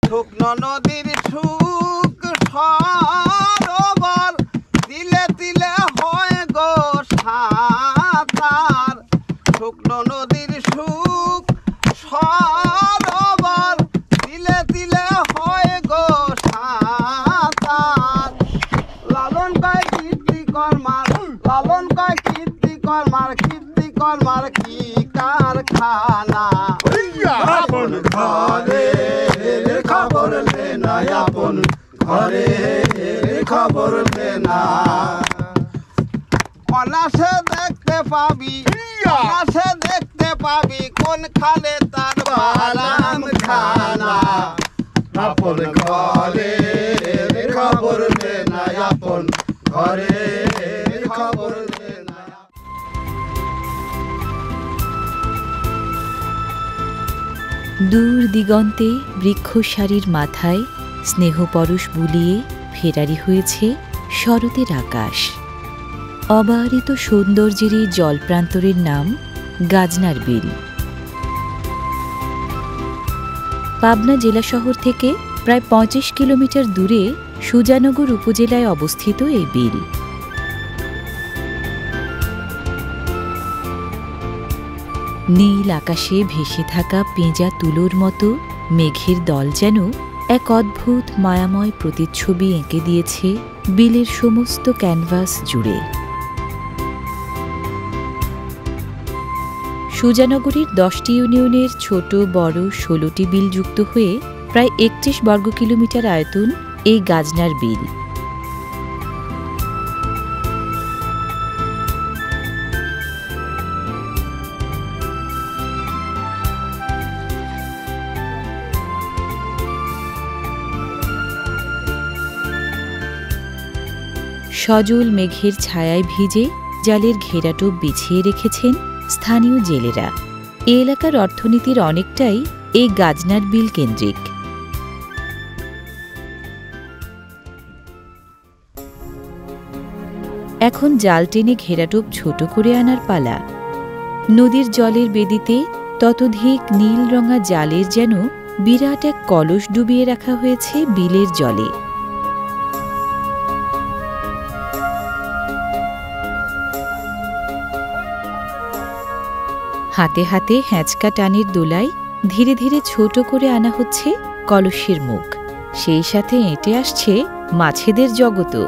শুকনো নদীর সুখ সরোবর তিলে তিলে হয় গো সাঁতার শুকনো নদীর সুখ সরোবর তিলে তিলে হয় গো সাঁতার লালন কয় কীর্তি কর্মার লালন কয় কীর্তি কর্মার কি কারখানা আপন ঘরে খবর লেনা আপন ঘরে খবর লেনা অনাসে দেখতে পাবি কোন খালে তার বালাম খানা আপন ঘরে খবর লেনা আপন ঘরে খবর লেনা। দূর দিগন্তে বৃক্ষসারির মাথায় স্নেহপরশ বুলিয়ে ফেরারি হয়েছে শরতের আকাশ। অবারিত সৌন্দর্যের এই জলপ্রান্তরের নাম গাজনার বিল। পাবনা জেলা শহর থেকে প্রায় ২৫ কিলোমিটার দূরে সুজানগর উপজেলায় অবস্থিত এই বিল। নীল আকাশে ভেসে থাকা পেঁজা তুলোর মতো মেঘের দল যেন এক অদ্ভুত মায়াময় প্রতিচ্ছবি এঁকে দিয়েছে বিলের সমস্ত ক্যানভাস জুড়ে। সুজানগরীর ১০টি ইউনিয়নের ছোট বড় ১৬টি বিল যুক্ত হয়ে প্রায় ৩১ বর্গ কিলোমিটার আয়তন এই গাজনার বিল। সজল মেঘের ছায়ায় ভিজে জালের ঘেরাটোপ বিছিয়ে রেখেছেন স্থানীয় জেলেরা। এ এলাকার অর্থনীতির অনেকটাই এই গাজনার বিল কেন্দ্রিক। এখন জাল টেনে ঘেরাটোপ ছোট করে আনার পালা। নদীর জলের বেদিতে ততোধিক নীল রঙা জালের যেন বিরাট এক কলস ডুবিয়ে রাখা হয়েছে বিলের জলে। হাতে হাতে হ্যাঁচকা টানের দোলায় ধীরে ধীরে ছোট করে আনা হচ্ছে কলসের মুখ। সেই সাথে এঁটে আসছে মাছেদের জগতও।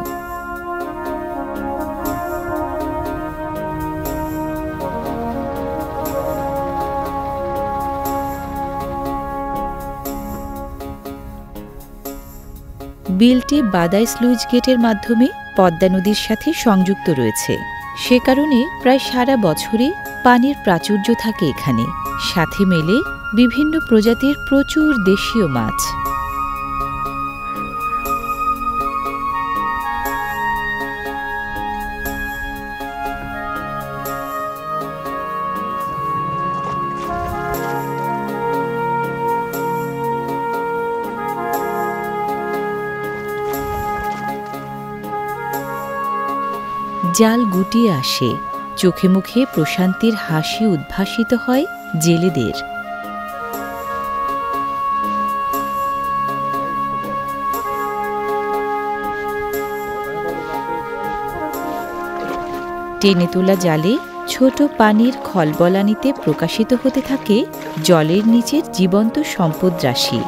বিলটি বাদাই স্লুইস গেটের মাধ্যমে পদ্মা নদীর সাথে সংযুক্ত রয়েছে। সে কারণে প্রায় সারা বছরই পানির প্রাচুর্য থাকে এখানে। সাথে মেলে বিভিন্ন প্রজাতির প্রচুর দেশীয় মাছ। জাল গুটিয়ে আসে, চোখে মুখে প্রশান্তির হাসি উদ্ভাসিত হয় জেলেদের। টেনে তোলা জালে ছোট পানির খলবলানিতে প্রকাশিত হতে থাকে জলের নিচের জীবন্ত সম্পদ রাশি।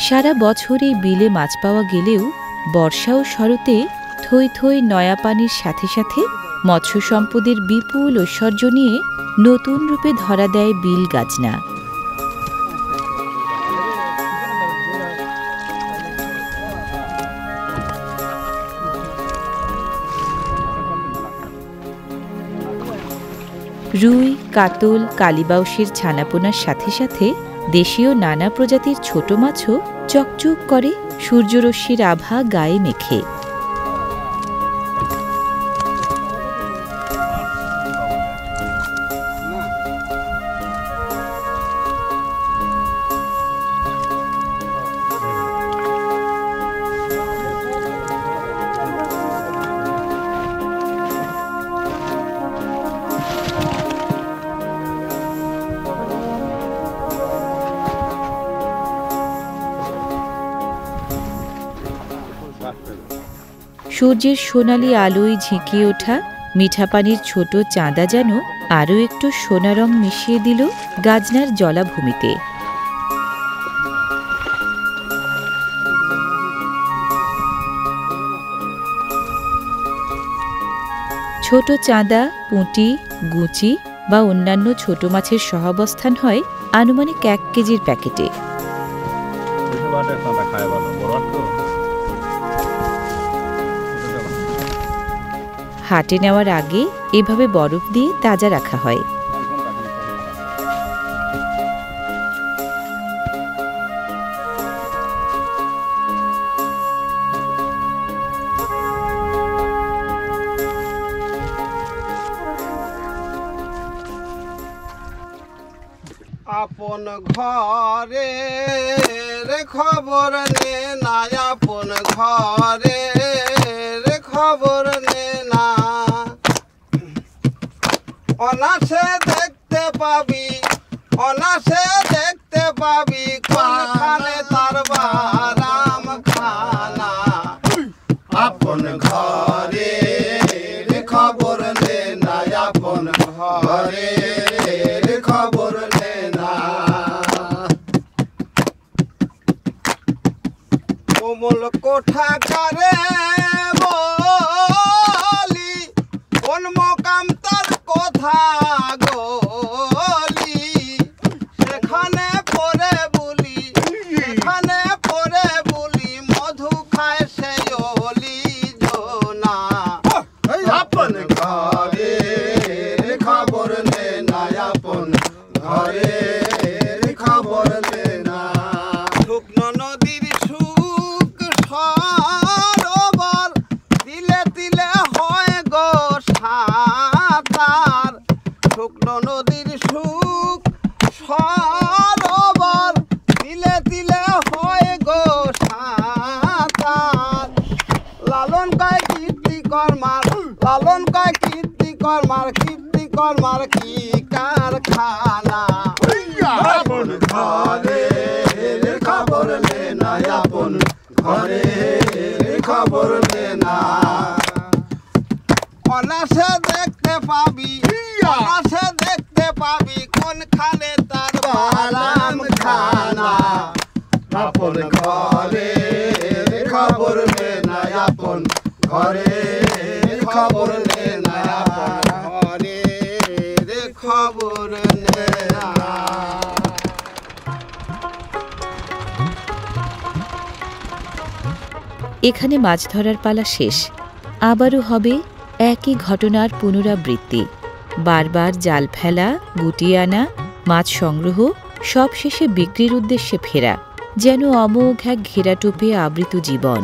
সারা বছর এই বিলে মাছ পাওয়া গেলেও বর্ষা ও শরতে থই থই নয়া পানির সাথে সাথে মৎস্য সম্পদের বিপুল ঐশ্বর্য নিয়ে নতুন রূপে ধরা দেয় বিল গাজনা। রুই, কাতল, কালিবাউসের ছানাপোনার সাথে সাথে দেশীয় নানা প্রজাতির ছোট মাছও চকচক করে সূর্যরশ্মির আভা গায়ে মেখে। সূর্যের সোনালি আলোয় ঝিঁকিয়ে ওঠা মিঠা পানির ছোট চাঁদা যেন আরও একটু সোনা রং মিশিয়ে দিল গাজনার জলাভূমিতে। ছোট চাঁদা, পুঁটি, গুচি বা অন্যান্য ছোট মাছের সহাবস্থান হয় আনুমানিক 1 কেজির প্যাকেটে। হাটে নেওয়ার আগে এভাবে বরফ দিয়ে তাজা রাখা হয়। আপন ঘরে রে খবর নে না, আপন ঘরে রে খবর নে না। অনাসে দেখতে পাবি, অনাসে দেখতে পাবি কোনখানে তার বারাম খানা। আপন ঘরে রে খবর নে না, আপন ঘরে রে খবর নে না। কোমল কোঠা কারে বলি, কোন মকাম তার কথা গলি। সেখানে পরে বলি, সেখানে পরে বলি, মধু খায় সে অলি জোনা। আপন ঘরে রে খবর নে না, আপন ঘরে রে খবর নে না। শুকনো নদীর সুখ সরোবর, তিলে তিলে হয় গো সাঁতার। শুকনো নদীর সুখ সরোবর, তিলে তিলে হয় গো সাঁতার। লালন কয় কীর্তি কর্মার, লালন কয় কীর্তি কর্মার, কীর্তি কর্মার কি কারখানা। আপন ঘরে রে খবর নে না, আপন ঘরে রে খবর নে না। অনাসে দেখতে পাবি, অনাসে দেখতে পাবি কোনখানে তার বালাম খানা। আপন ঘরে রে খবর নে না, আপন ঘরে রে খবর নে না। ঘরে রে খবর নে না। এখানে মাছ ধরার পালা শেষ। আবারও হবে একই ঘটনার পুনরাবৃত্তি। বারবার জাল ফেলা, গুটিয়ে আনা, মাছ সংগ্রহ, সব শেষে বিক্রির উদ্দেশ্যে ফেরা, যেন অমোঘ এক ঘেরাটোপে আবৃত জীবন।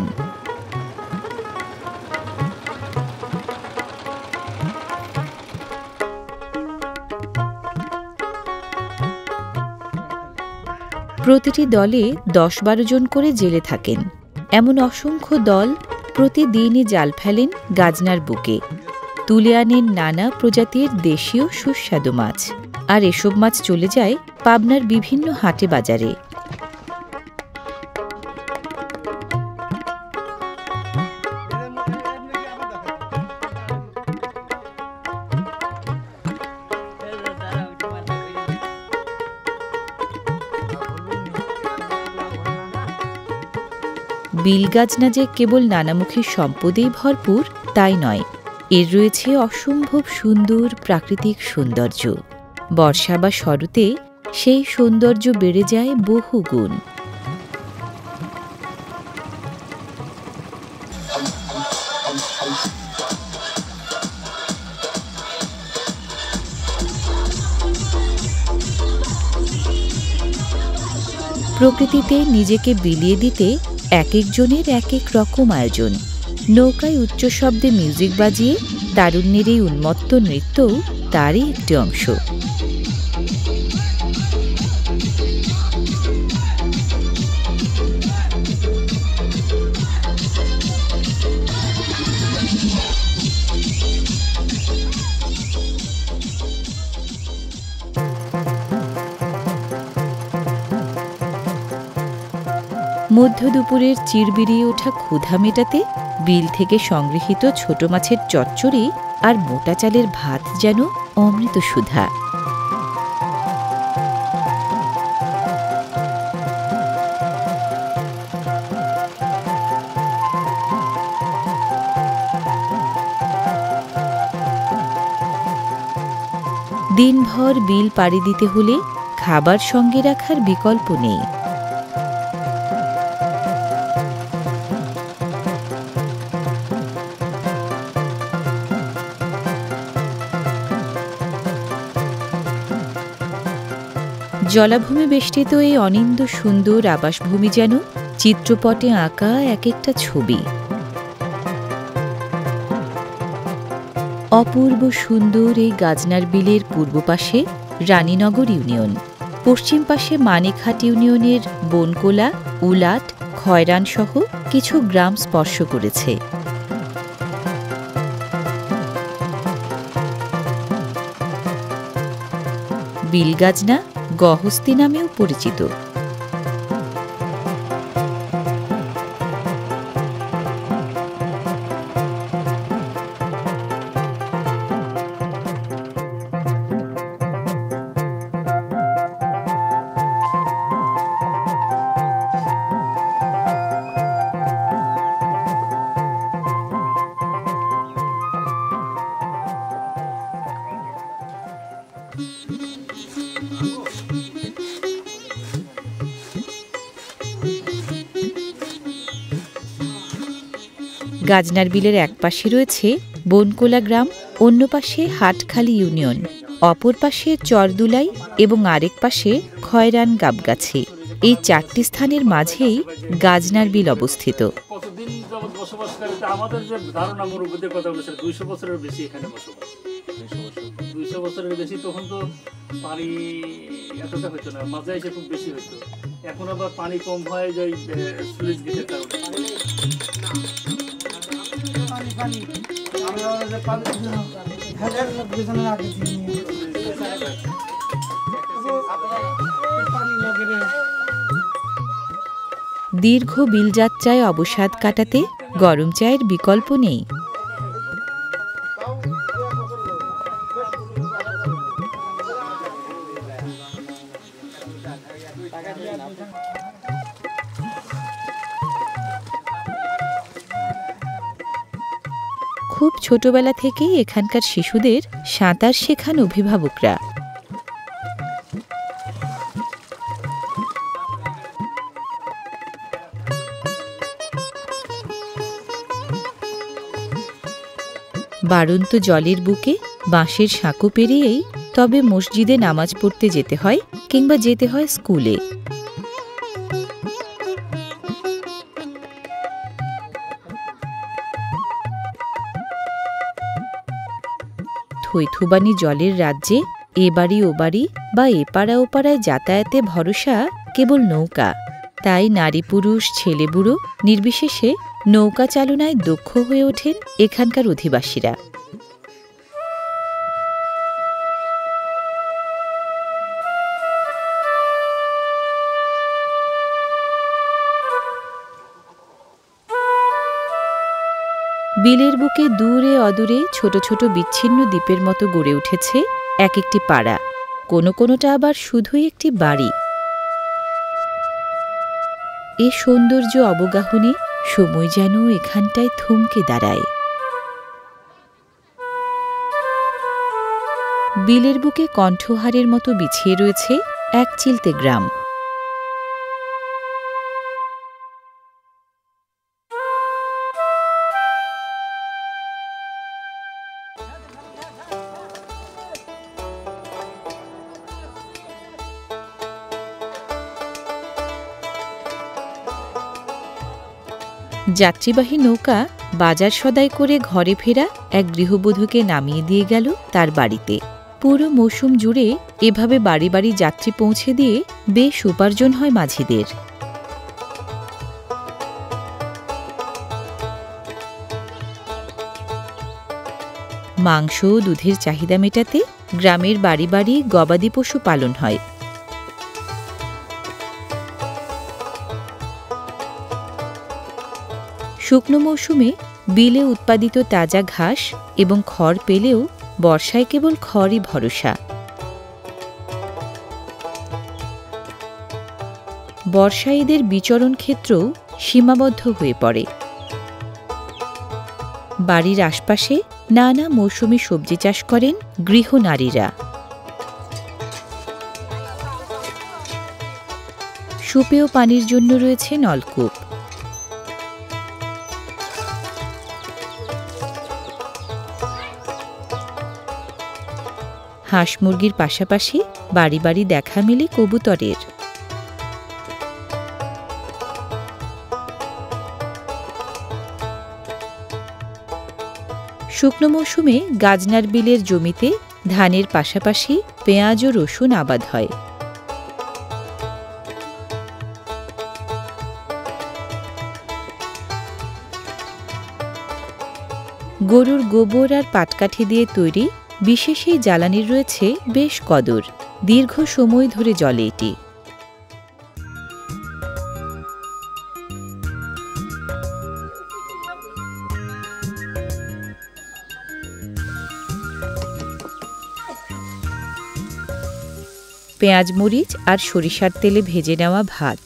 প্রতিটি দলে 10-12 জন করে জেলে থাকেন। এমন অসংখ্য দল প্রতিদিনই জাল ফেলেন গাজনার বুকে, তুলে আনেন নানা প্রজাতির দেশীয় সুস্বাদু মাছ। আর এসব মাছ চলে যায় পাবনার বিভিন্ন হাটে বাজারে। বিল গাজনা যে কেবল নানামুখী সম্পদেই ভরপুর তাই নয়, এর রয়েছে অসম্ভব সুন্দর প্রাকৃতিক সৌন্দর্য। বর্ষা বা শরতে সেই সৌন্দর্য বেড়ে যায় বহু গুণ। প্রকৃতিতে নিজেকে বিলিয়ে দিতে এক একজনের এক এক রকম আয়োজন। নৌকায় উচ্চ শব্দে মিউজিক বাজিয়ে তারুণ্যের এই উন্মত্ত নৃত্যও তারই একটি অংশ। মধ্য দুপুরের চিরবিরিয়ে ওঠা ক্ষুধা মেটাতে বিল থেকে সংগৃহীত ছোট মাছের চচ্চড়ি আর মোটা চালের ভাত যেন অমৃত সুধা। দিনভর বিল পাড়ি দিতে হলে খাবার সঙ্গে রাখার বিকল্প নেই। জলাভূমি বেষ্টিত এই অনিন্দ্য সুন্দর আবাসভূমি যেন চিত্রপটে আঁকা এক একটা ছবি। অপূর্ব সুন্দর এই গাজনার বিলের পূর্ব পাশে রানীনগর ইউনিয়ন, পশ্চিম পাশে মানিকহাট ইউনিয়নের বনকোলা, উলাট, খয়রান সহ কিছু গ্রাম স্পর্শ করেছে। বিলগাজনা গহস্তি নামেও পরিচিত। গাজনার বিলের এক পাশে রয়েছে বনকোলা গ্রাম, অন্য পাশে হাটখালি ইউনিয়ন, অপর পাশে চরদুলাই এবং আরেক পাশে খয়রান গাবগাছি। এই চারটি স্থানের মাঝেই গাজনার বিল অবস্থিত। কতদিন যাবত বসবাস করে আমাদের যে ধারণা মুরব্বীদের কথা বলেছে 200 বছরের বেশি এখানে বসবাস। 200 বছরের বেশি। তখন তো পানি এতটা হতো না, মাঝে এসে খুব বেশি হতো। এখন আবার পানি কম হয় যে স্লুইস গেটের কারণে। দীর্ঘ বিলযাত্রায় অবসাদ কাটাতে গরম চায়ের বিকল্প নেই। খুব ছোটবেলা থেকেই এখানকার শিশুদের সাঁতার শেখান অভিভাবকরা। বাড়ন্ত জলের বুকে বাঁশের সাঁকো পেরিয়েই তবে মসজিদে নামাজ পড়তে যেতে হয় কিংবা যেতে হয় স্কুলে। থৈথুবানি জলের রাজ্যে এ বাড়ি ও বাড়ি বা এপাড়া ওপাড়ায় যাতায়াতে ভরসা কেবল নৌকা। তাই নারী পুরুষ ছেলে বুড়ো নির্বিশেষে নৌকা চালনায় দক্ষ হয়ে ওঠেন এখানকার অধিবাসীরা। বিলের বুকে দূরে অদূরে ছোট ছোট বিচ্ছিন্ন দ্বীপের মতো গড়ে উঠেছে এক একটি পাড়া, কোনোটা আবার শুধুই একটি বাড়ি। এ সৌন্দর্য অবগাহনে সময় যেন এখানটায় থমকে দাঁড়ায়। বিলের বুকে কণ্ঠহারের মতো বিছিয়ে রয়েছে এক চিলতে গ্রাম। যাত্রীবাহী নৌকা বাজার সদাই করে ঘরে ফেরা এক গৃহবধূকে নামিয়ে দিয়ে গেল তার বাড়িতে। পুরো মৌসুম জুড়ে এভাবে বাড়ি বাড়ি যাত্রী পৌঁছে দিয়ে বেশ উপার্জন হয় মাঝিদের। মাংস ও দুধের চাহিদা মেটাতে গ্রামের বাড়ি বাড়ি গবাদি পশু পালন হয়। শুকনো মৌসুমে বিলে উৎপাদিত তাজা ঘাস এবং খড় পেলেও বর্ষায় কেবল খড়ই ভরসা। বর্ষায় এদের বিচরণ ক্ষেত্রও সীমাবদ্ধ হয়ে পড়ে। বাড়ির আশপাশে নানা মৌসুমী সবজি চাষ করেন গৃহনারীরা। সুপেয় পানির জন্য রয়েছে নলকূপ। হাঁস মুরগির পাশাপাশি বাড়ি বাড়ি দেখা মেলে কবুতরের। শুকনো মৌসুমে গাজনার বিলের জমিতে ধানের পাশাপাশি পেঁয়াজ ও রসুন আবাদ হয়। গরুর গোবর আর পাটকাঠি দিয়ে তৈরি বিশেষ এই জ্বালানির রয়েছে বেশ কদর। দীর্ঘ সময় ধরে জ্বলে এটি। পেঁয়াজ মরিচ আর সরিষার তেলে ভেজে নেওয়া ভাত,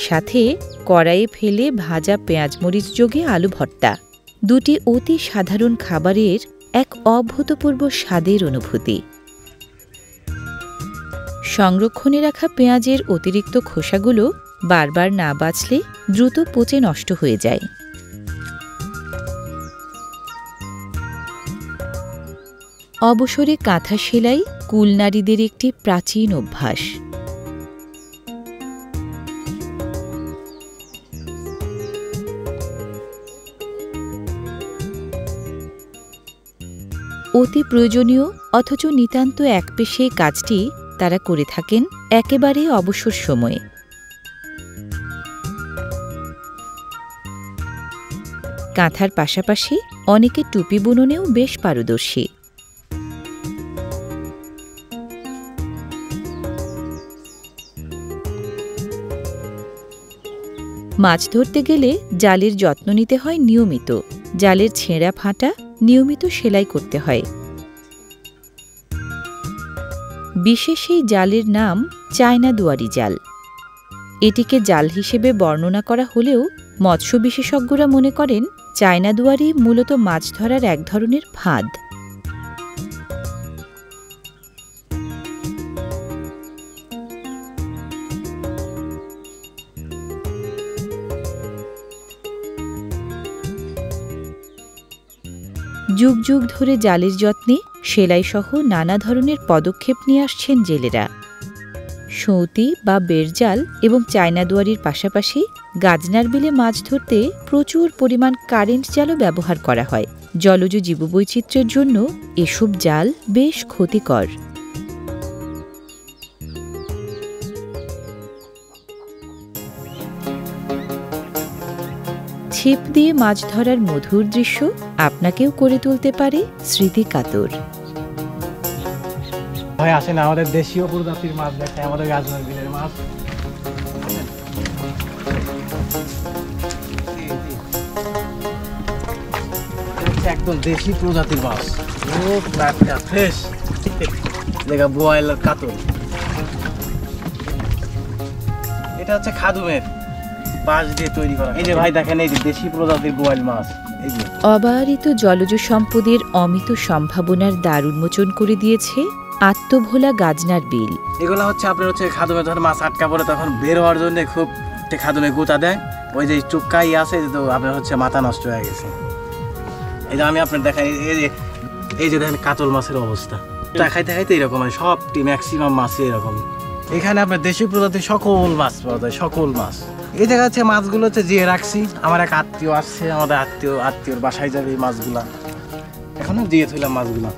সাথে কড়াইয়ে ফেলে ভাজা পেঁয়াজ মরিচ যোগে আলু ভর্তা, দুটি অতি সাধারণ খাবারের এক অভূতপূর্ব স্বাদের অনুভূতি। সংরক্ষণে রাখা পেঁয়াজের অতিরিক্ত খোসাগুলো বারবার না বাছলে দ্রুত পচে নষ্ট হয়ে যায়। অবসরে কাঁথা সেলাই কুলনারীদের একটি প্রাচীন অভ্যাস। অতি প্রয়োজনীয় অথচ নিতান্ত একপেশে কাজটি তারা করে থাকেন একেবারে অবসর সময়ে। কাঁথার পাশাপাশি অনেকে টুপি বুননেও বেশ পারদর্শী। মাছ ধরতে গেলে জালের যত্ন নিতে হয় নিয়মিত। জালের ছেঁড়া ফাঁটা নিয়মিত সেলাই করতে হয়। বিশেষ এই জালের নাম চায়না দুয়ারি জাল। এটিকে জাল হিসেবে বর্ণনা করা হলেও মৎস্য বিশেষজ্ঞরা মনে করেন চায়না দুয়ারি মূলত মাছ ধরার এক ধরনের ফাঁদ। যুগ যুগ ধরে জালের যত্নে সেলাইসহ নানা ধরনের পদক্ষেপ নিয়ে আসছেন জেলেরা। সৌতি বা বেড়জাল এবং চায়না দুয়ারির পাশাপাশি গাজনার বিলে মাছ ধরতে প্রচুর পরিমাণ কারেন্ট জালও ব্যবহার করা হয়। জলজ জীববৈচিত্র্যের জন্য এসব জাল বেশ ক্ষতিকর। ছিপ দিয়ে মাছ ধরার মধুর দৃশ্য আপনাকেও করে তুলতে পারে স্মৃতিকাতর। ভাই আসেন আমাদের দেশীয় প্রজাতির মাছ দেখায়, আমাদের গাজনার বিলের মাছ। একদম দেশি প্রজাতির মাছ, ফ্রেশ দেখা বোয়াল কাতল। এটা হচ্ছে খাদুমের বাঁশ দিয়ে তৈরি করা। এই যে ভাই দেখেন, এই যে দেশি প্রজাতির বোয়াল মাছ। এই যে অবারিত জলজ সম্পদের অমিত সম্ভাবনার দ্বার উন্মোচন করে দিয়েছে আত্মভোলা গাজনার বিল। এগুলো হচ্ছে আপনার হচ্ছে খাদুমে যখন মাছ আটকা পড়ে তখন বের হওয়ার জন্য খুব খাদুমে গোতা দেয়। ওই যে চুক্কাই আছে, তো আপনার হচ্ছে মাথা নষ্ট হয়ে গেছে। এই যে আমি আপনার দেখাই, এই যে দেখেন কাতল মাছের অবস্থা। খাইতে খাইতে এরকম হয়, সবটি ম্যাক্সিমাম মাছই এরকম। এখানে আপনার দেশি প্রজাতির সকল মাছ পাওয়া যায়, সকল মাছ। এই জায়গা হচ্ছে মাছগুলো হচ্ছে জিয়ে রাখছি। আমার এক আত্মীয় আসছে, আমাদের আত্মীয়র বাসায় যাবে এই মাছগুলা। এখনো দিয়ে থইলাম মাছগুলা।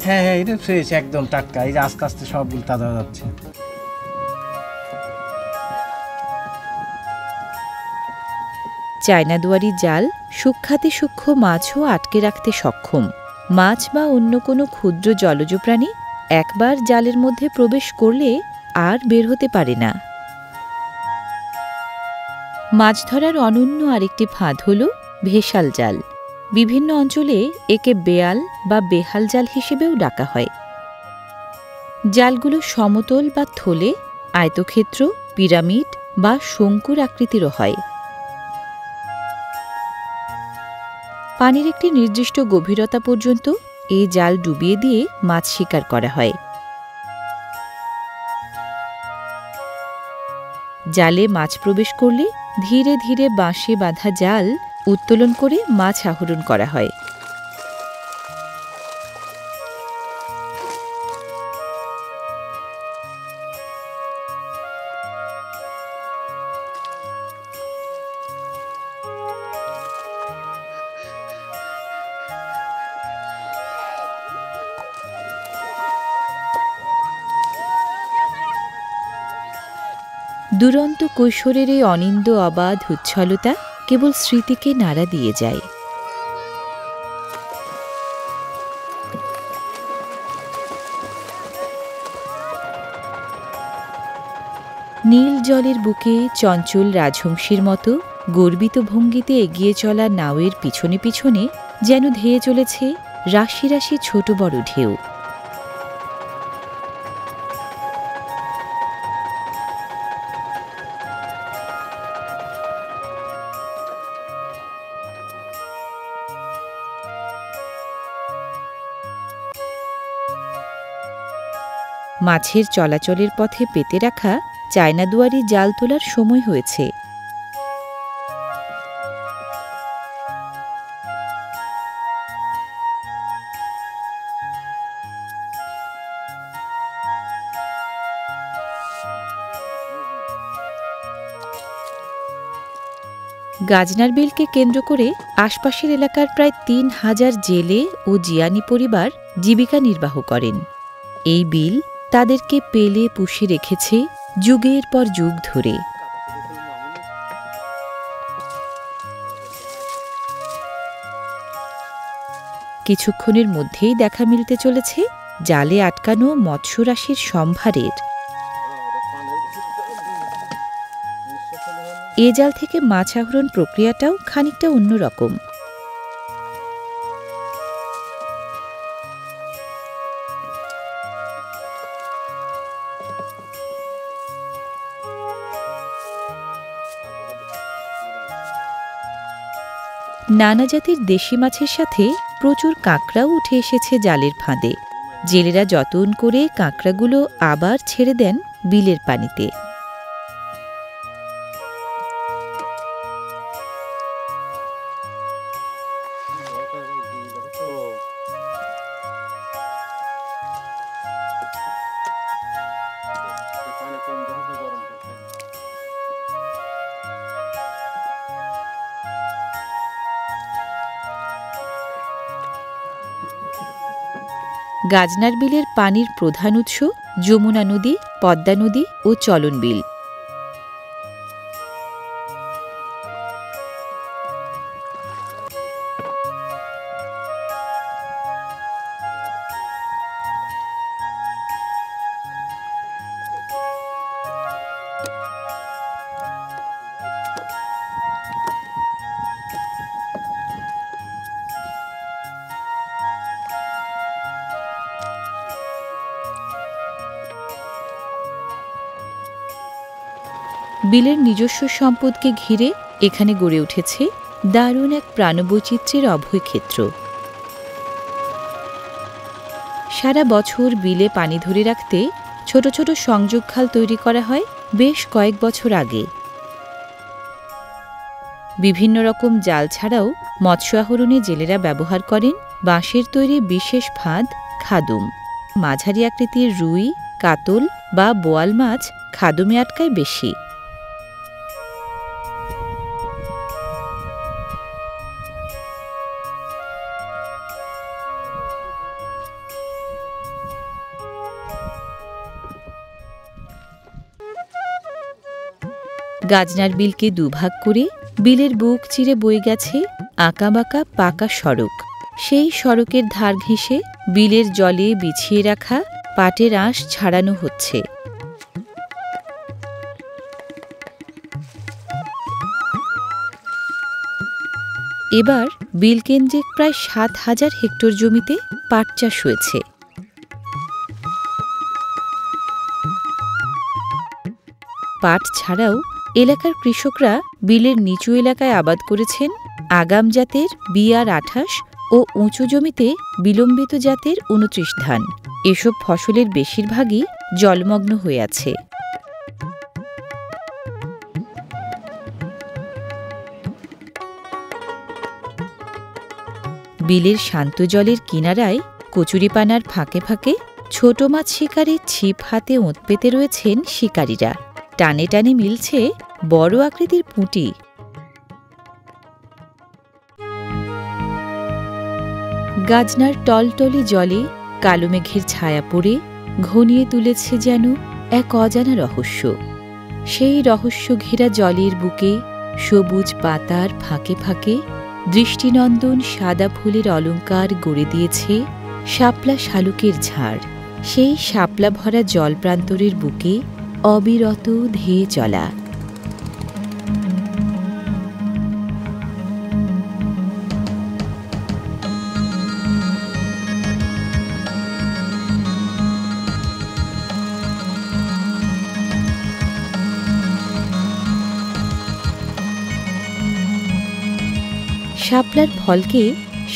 হ্যাঁ হ্যাঁ, এটা ফ্রেশ, একদম টাটকা। এই যে আস্তে আস্তে সবগুলো তাজা হয়ে যাচ্ছে। চায়না দুয়ারি জাল সূক্ষাতি সূক্ষ্ম মাছও আটকে রাখতে সক্ষম। মাছ বা অন্য কোনো ক্ষুদ্র জলজ প্রাণী একবার জালের মধ্যে প্রবেশ করলে আর বের হতে পারে না। মাছ ধরার অনন্য আরেকটি ফাঁদ হল ভেসাল জাল। বিভিন্ন অঞ্চলে একে বেয়াল বা বেহাল জাল হিসেবেও ডাকা হয়। জালগুলো সমতল বা থলে, আয়তক্ষেত্র, পিরামিড বা শঙ্কুর আকৃতিরও হয়। পানির একটি নির্দিষ্ট গভীরতা পর্যন্ত এই জাল ডুবিয়ে দিয়ে মাছ শিকার করা হয়। জালে মাছ প্রবেশ করলে ধীরে ধীরে বাঁশে বাঁধা জাল উত্তোলন করে মাছ আহরণ করা হয়। দুরন্ত কৈশোরের এই অনিন্দ অবাধ উচ্ছলতা কেবল স্মৃতিকে নাড়া দিয়ে যায়। নীল জলের বুকে চঞ্চল রাজহংসীর মতো গর্বিত ভঙ্গিতে এগিয়ে চলা নাওয়ের পিছনে পিছনে যেন ধেয়ে চলেছে রাশি রাশি ছোট বড় ঢেউ। মাছের চলাচলের পথে পেতে রাখা চায়না দুয়ারি জাল তোলার সময় হয়েছে। গাজনার বিলকে কেন্দ্র করে আশপাশের এলাকার প্রায় ৩,০০০ জেলে ও জিয়ানি পরিবার জীবিকা নির্বাহ করেন। এই বিল তাদেরকে পেলে পুষে রেখেছে যুগের পর যুগ ধরে। কিছুক্ষণের মধ্যেই দেখা মিলতে চলেছে জালে আটকানো মৎস্যরাশির সম্ভারের। এ জাল থেকে মাছ আহরণ প্রক্রিয়াটাও খানিকটা অন্যরকম। নানা জাতের দেশি মাছের সাথে প্রচুর কাঁকড়াও উঠে এসেছে জালের ফাঁদে। জেলেরা যতন করে কাঁকড়াগুলো আবার ছেড়ে দেন বিলের পানিতে। গাজনার বিলের পানির প্রধান উৎস যমুনা নদী, পদ্মা নদী ও চলন বিল। বিলের নিজস্ব সম্পদকে ঘিরে এখানে গড়ে উঠেছে দারুণ এক প্রাণবৈচিত্র্যের অভয়ক্ষেত্র। সারা বছর বিলে পানি ধরে রাখতে ছোট ছোট সংযোগ খাল তৈরি করা হয় বেশ কয়েক বছর আগে। বিভিন্ন রকম জাল ছাড়াও মৎস্য আহরণে জেলেরা ব্যবহার করেন বাঁশের তৈরি বিশেষ ফাঁদ খাদুম। মাঝারি আকৃতির রুই, কাতল বা বোয়াল মাছ খাদুমে আটকায় বেশি। গাজনার বিলকে দুভাগ করে বিলের বুক চিরে বয়ে গেছে আঁকাবাঁকা পাকা সড়ক। সেই সড়কের ধার ঘেঁষে বিলের জলে বিছিয়ে রাখা পাটের আঁশ ছাড়ানো হচ্ছে। এবার বিলকেন্দ্রিক প্রায় ৭,০০০ হেক্টর জমিতে পাট চাষ হয়েছে। পাট ছাড়াও এলাকার কৃষকরা বিলের নিচু এলাকায় আবাদ করেছেন আগাম জাতের BR-28 ও উঁচু জমিতে বিলম্বিত জাতের 29 ধান। এসব ফসলের বেশিরভাগই জলমগ্ন হয়ে আছে। বিলের শান্ত জলের কিনারায় কচুরিপানার ফাঁকে ফাঁকে ছোট মাছ শিকারে ছিপ হাতে ওঁত পেতে রয়েছেন শিকারীরা। টানে টানে মিলছে বড় আকৃতির পুঁটি। গাজনার টলটলে জলে কালো মেঘের ছায়া পড়ে ঘনিয়ে তুলেছে যেন এক অজানা রহস্য। সেই রহস্য ঘেরা জলের বুকে সবুজ পাতার ফাঁকে ফাঁকে দৃষ্টিনন্দন সাদা ফুলের অলঙ্কার গড়ে দিয়েছে শাপলা শালুকের ঝাড়। সেই শাপলা ভরা জল প্রান্তরের বুকে অবিরত ধেয়ে চলা। শাপলার ফলকে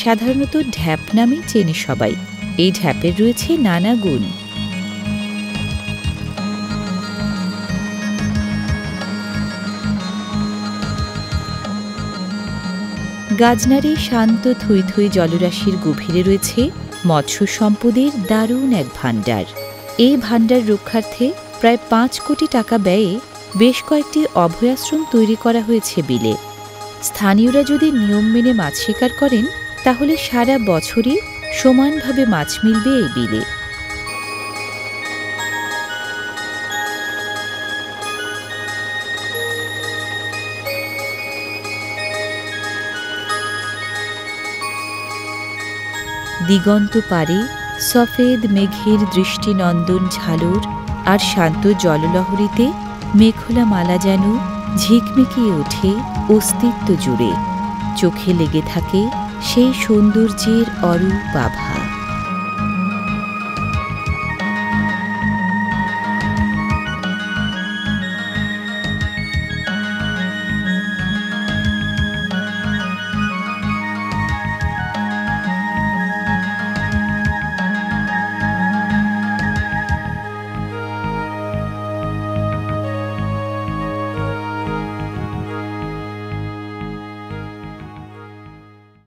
সাধারণত ঢ্যাপ নামে চেনে সবাই। এই ঢ্যাপের রয়েছে নানা গুণ। গাজনার এই শান্ত থই থই জলরাশির গভীরে রয়েছে মৎস্য সম্পদের দারুণ এক ভাণ্ডার। এই ভাণ্ডার রক্ষার্থে প্রায় ৫ কোটি টাকা ব্যয়ে বেশ কয়েকটি অভয়াশ্রম তৈরি করা হয়েছে বিলে। স্থানীয়রা যদি নিয়ম মেনে মাছ শিকার করেন তাহলে সারা বছরই সমানভাবে মাছ মিলবে এই বিলে। দিগন্ত পারে সফেদ মেঘের দৃষ্টিনন্দন ঝালর আর শান্ত জললহরীতে মেঘলা মালা যেন ঝিকমিকিয়ে ওঠে অস্তিত্ব জুড়ে। চোখে লেগে থাকে সেই সৌন্দর্যের অরূপ আভা।